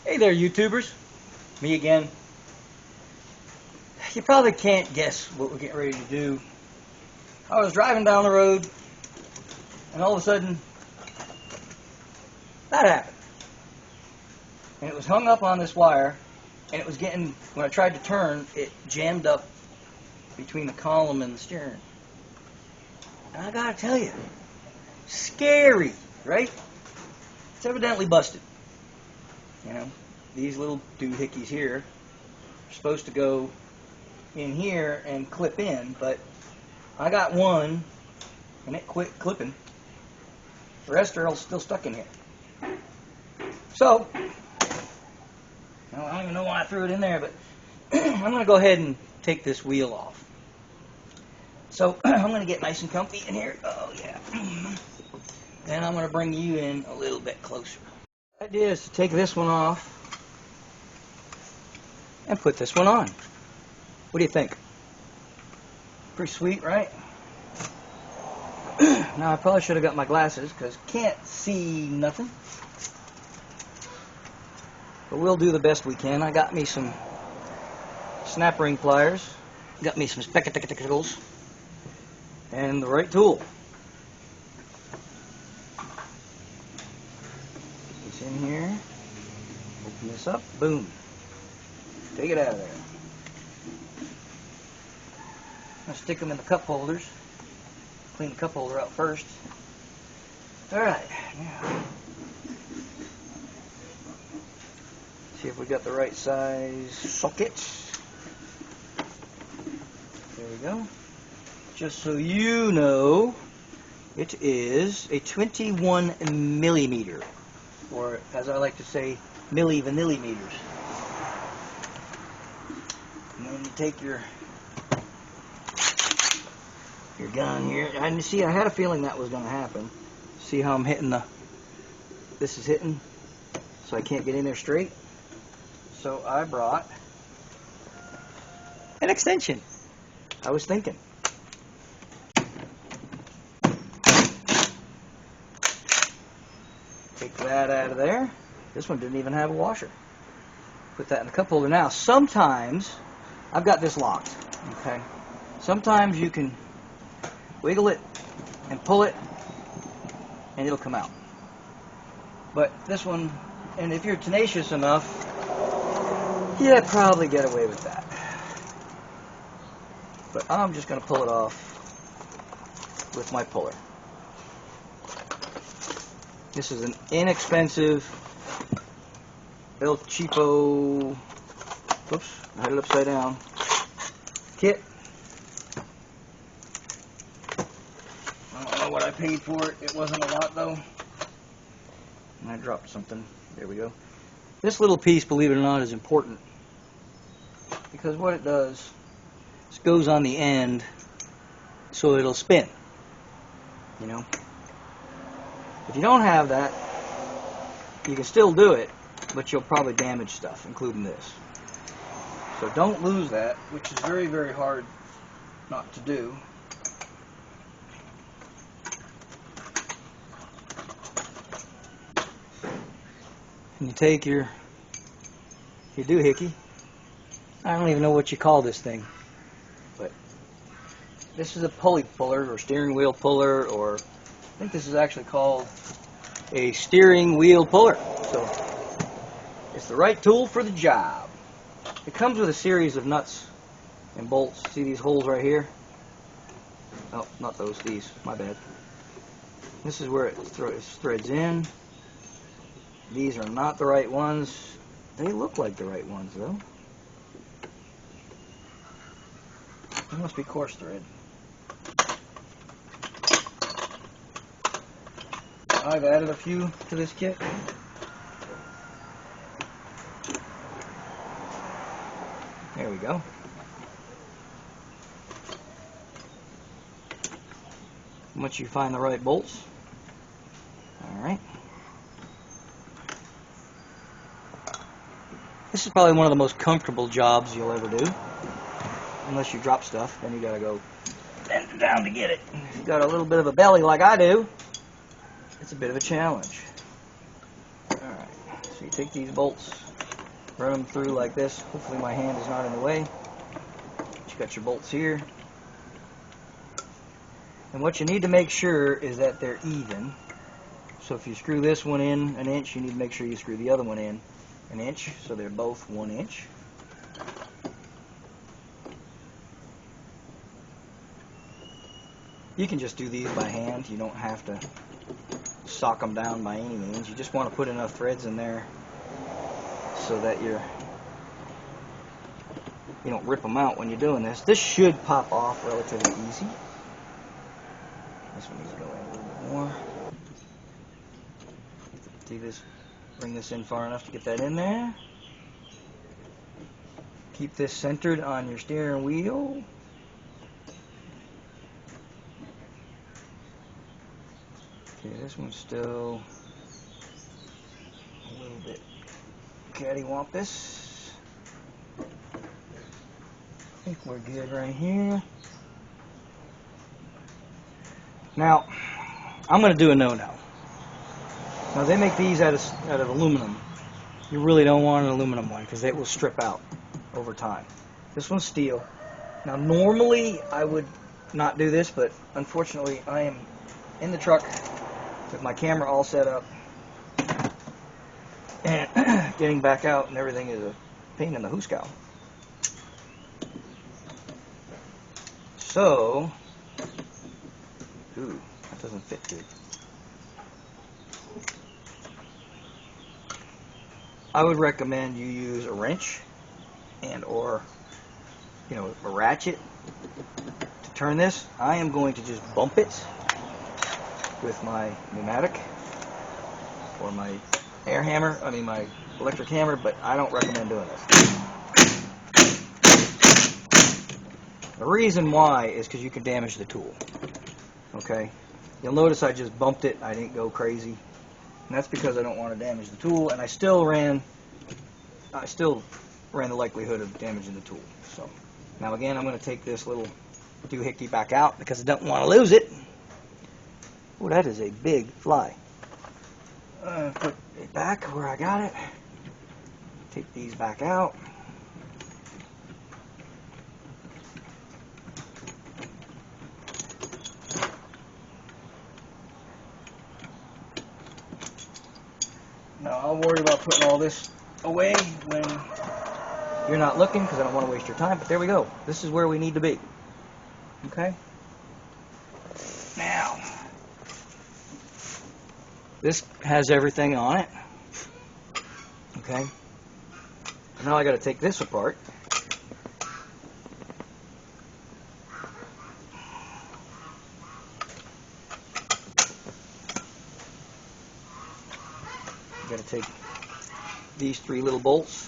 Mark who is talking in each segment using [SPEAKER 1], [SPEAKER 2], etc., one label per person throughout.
[SPEAKER 1] Hey there, YouTubers. Me again. You probably can't guess what we're getting ready to do. I was driving down the road, and all of a sudden, that happened. And it was hung up on this wire, and it was getting, when I tried to turn, it jammed up between the column and the steering. And I gotta tell you, scary, right? It's evidently busted. You know, these little doohickeys here are supposed to go in here and clip in, but I got one and it quit clipping. The rest are all still stuck in here. So, I don't even know why I threw it in there, but I'm going to go ahead and take this wheel off. So, I'm going to get nice and comfy in here. Oh, yeah. And I'm going to bring you in a little bit closer. The idea is to take this one off and put this one on. What do you think? Pretty sweet, right? Now, I probably should have got my glasses because can't see nothing. But we'll do the best we can. I got me some snap ring pliers, got me some spectacles, and the right tool. It's in here. Open this up. Boom. Take it out of there. I'm going to stick them in the cup holders. Clean the cup holder out first. Alright. Yeah. See if we got the right size socket. There we go. Just so you know, it is a 21 millimeter, or as I like to say, milli-vanillimeters. And then you take your gun here. And see, I had a feeling that was going to happen. See how I'm hitting this is hitting, so I can't get in there straight. So I brought an extension. I was thinking. Take that out of there. This one didn't even have a washer. Put that in the cup holder. Now, sometimes, I've got this locked, okay? Sometimes you can wiggle it and pull it, and it'll come out. But this one, and if you're tenacious enough, you'd probably get away with that. But I'm just going to pull it off with my puller. This is an inexpensive El Cheapo, whoops, I had it upside down, kit. I don't know what I paid for it. It wasn't a lot though. And I dropped something. There we go. This little piece, believe it or not, is important. Because what it does, this goes on the end so it'll spin. You know? If you don't have that, you can still do it, but you'll probably damage stuff, including this. So don't lose that, which is very, very hard not to do. And you take your doohickey. I don't even know what you call this thing, but this is a pulley puller or steering wheel puller, or I think this is actually called a steering wheel puller. So it's the right tool for the job. It comes with a series of nuts and bolts. See these holes right here? Oh, not those, these. My bad. This is where it threads in. These are not the right ones. They look like the right ones though. They must be coarse thread. I've added a few to this kit. There we go. Once you find the right bolts. Alright. This is probably one of the most comfortable jobs you'll ever do. Unless you drop stuff, then you gotta go bend it down to get it. If you've got a little bit of a belly like I do, it's a bit of a challenge. Alright, so you take these bolts run them through like this. Hopefully my hand is not in the way. You got your bolts here. And what you need to make sure is that they're even. So if you screw this one in 1 inch, you need to make sure you screw the other one in 1 inch, so they're both 1 inch. You can just do these by hand. You don't have to sock them down by any means. You just want to put enough threads in there so that you don't rip them out when you're doing this. This should pop off relatively easy. This one needs to go in a little bit more. See this? Bring this in far enough to get that in there. Keep this centered on your steering wheel. Okay, this one's still a little bit cattywampus. I think we're good right here. Now, I'm going to do a no-no. Now, they make these out of aluminum. You really don't want an aluminum one because it will strip out over time. This one's steel. Now, normally I would not do this, but unfortunately I am in the truck with my camera all set up, and getting back out and everything is a pain in the hooskow. So, ooh, that doesn't fit good. I would recommend you use a wrench and or a ratchet to turn this. I am going to just bump it with my pneumatic or my air hammer, my electric hammer, but I don't recommend doing this. The reason why is because you can damage the tool. Okay? You'll notice I just bumped it, I didn't go crazy. And that's because I don't want to damage the tool, and I still ran the likelihood of damaging the tool. So now again, I'm going to take this little doohickey back out because I don't want to lose it. Oh, that is a big fly. Put it back where I got it. Take these back out. Now I'll worry about putting all this away when you're not looking because I don't want to waste your time, but there we go. This is where we need to be. Okay? Now, this has everything on it. Okay? Now I got to take this apart. Got to take these 3 little bolts.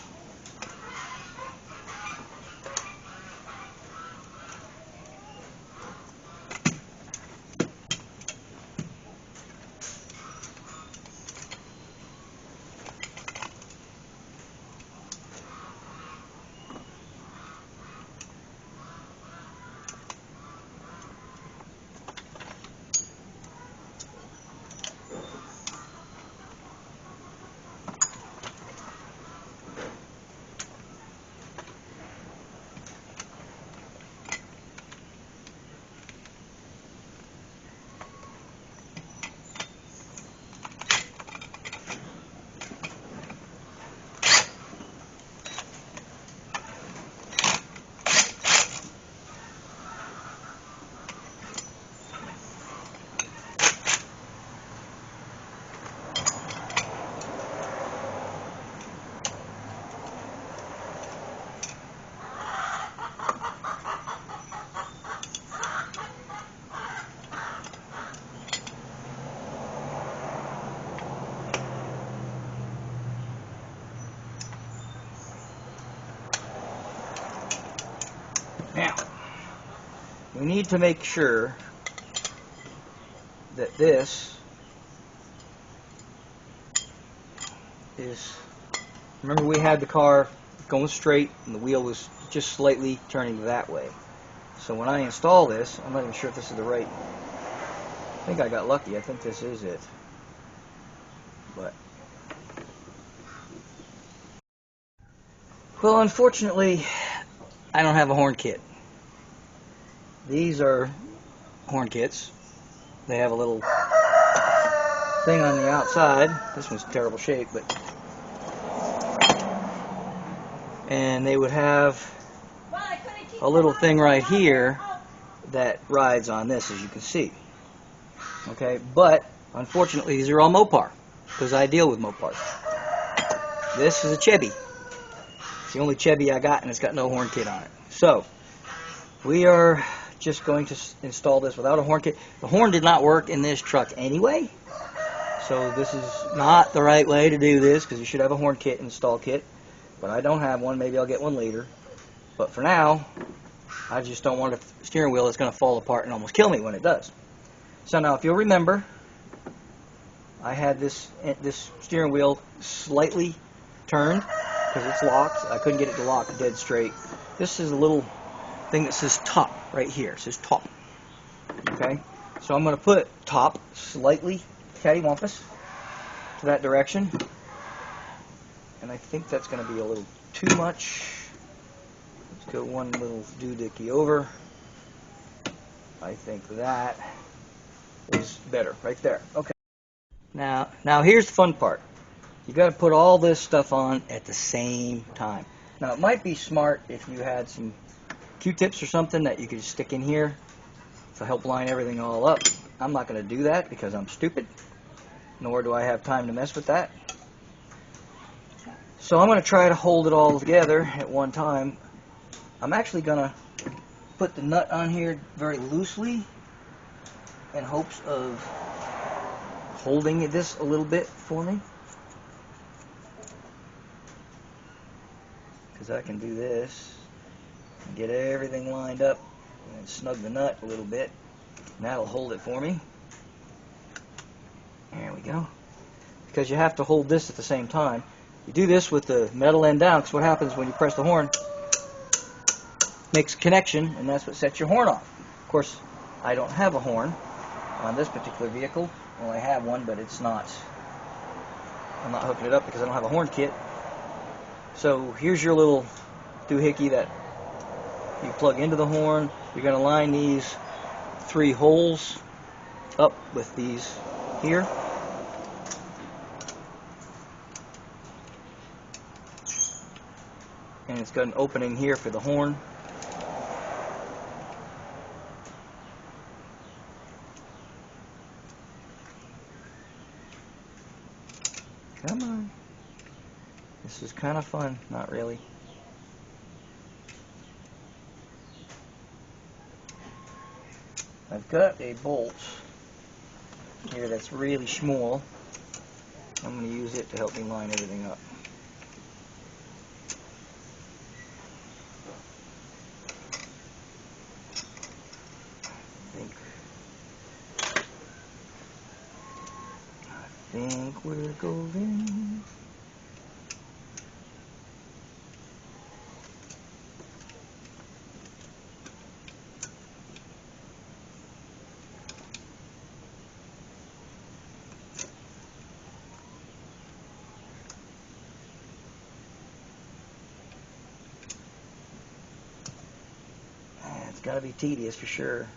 [SPEAKER 1] Now, we need to make sure that this is, remember we had the car going straight and the wheel was just slightly turning that way. So when I install this, I'm not even sure if this is the right, I think I got lucky, I think this is it. But Well, unfortunately, I don't have a horn kit. These are horn kits. They have a little thing on the outside. This one's in terrible shape, but and they would have a little thing right here that rides on this, as you can see. Okay, but unfortunately these are all Mopar because I deal with Mopars. This is a Chevy. It's the only Chevy I got, and it's got no horn kit on it. So we are just going to install this without a horn kit. The horn did not work in this truck anyway, so this is not the right way to do this because you should have a horn kit, install kit. But I don't have one. Maybe I'll get one later. But for now, I just don't want a steering wheel that's going to fall apart and almost kill me when it does. So now, if you'll remember, I had this steering wheel slightly turned because it's locked. I couldn't get it to lock dead straight. This is a little thing that says top right here. It says top. Okay? So I'm going to put top slightly cattywampus to that direction. And I think that's going to be a little too much. Let's go one little doohickey over. I think that is better right there. Okay. Now here's the fun part. You got to put all this stuff on at the same time. Now it might be smart if you had some Q-tips or something that you could just stick in here to help line everything all up. I'm not going to do that because I'm stupid, nor do I have time to mess with that. So I'm going to try to hold it all together at one time. I'm actually going to put the nut on here very loosely in hopes of holding this a little bit for me. Because I can do this and get everything lined up and snug the nut a little bit. And that'll hold it for me. There we go. Because you have to hold this at the same time. You do this with the metal end down, because what happens when you press the horn, makes a connection, and that's what sets your horn off. Of course, I don't have a horn on this particular vehicle. Well, I have one, but it's not. I'm not hooking it up because I don't have a horn kit. So here's your little doohickey that you plug into the horn. You're going to line these 3 holes up with these here. And it's got an opening here for the horn. Come on. This is kind of fun. Not really. I've got a bolt here that's really small. I'm going to use it to help me line everything up. I think we're golden. It's got to be tedious for sure.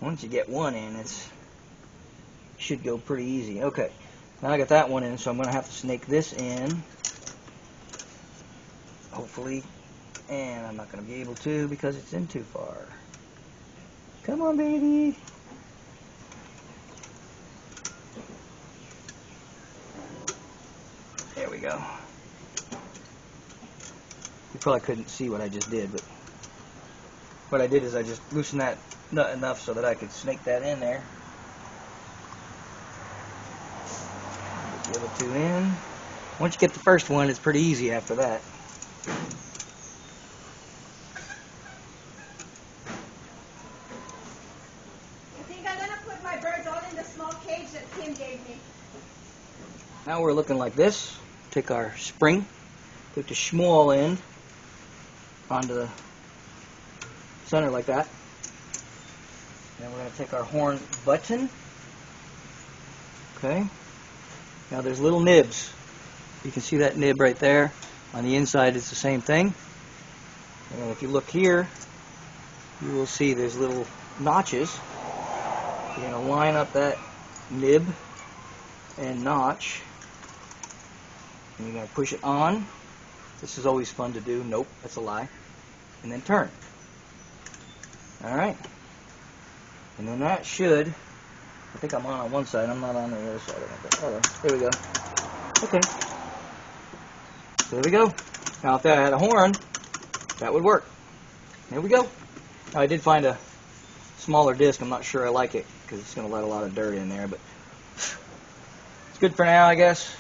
[SPEAKER 1] Once you get one in, it should go pretty easy. Okay, now I got that one in, so I'm going to have to snake this in, hopefully, and I'm not going to be able to because it's in too far. Come on, baby. There we go. You probably couldn't see what I just did, but what I did is I just loosened that nut enough so that I could snake that in there. Get the other 2 in. Once you get the first one, it's pretty easy after that. Now we're looking like this. Take our spring, put the small end onto the center like that. Then we're going to take our horn button. Okay. Now there's little nibs. You can see that nib right there. On the inside it's the same thing. And if you look here, you will see there's little notches. You're going to line up that nib and notch. And you're going to push it on. This is always fun to do. Nope, that's a lie. And then turn. Alright. And then that should, I think I'm on one side, I'm not on the other side. Oh, there we go. Okay. So there we go. Now if that had a horn, that would work. There we go. Now I did find a smaller disc. I'm not sure I like it because it's going to let a lot of dirt in there, but it's good for now, I guess.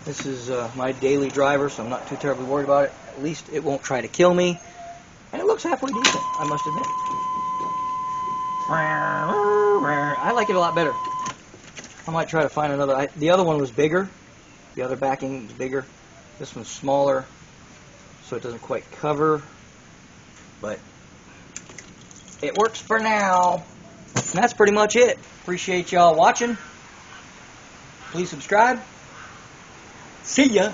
[SPEAKER 1] This is my daily driver, so I'm not too terribly worried about it. At least it won't try to kill me. And it looks halfway decent, I must admit. I like it a lot better. I might try to find another. The other one was bigger. The other backing is bigger. This one's smaller, so it doesn't quite cover. But it works for now. And that's pretty much it. Appreciate y'all watching. Please subscribe. See ya.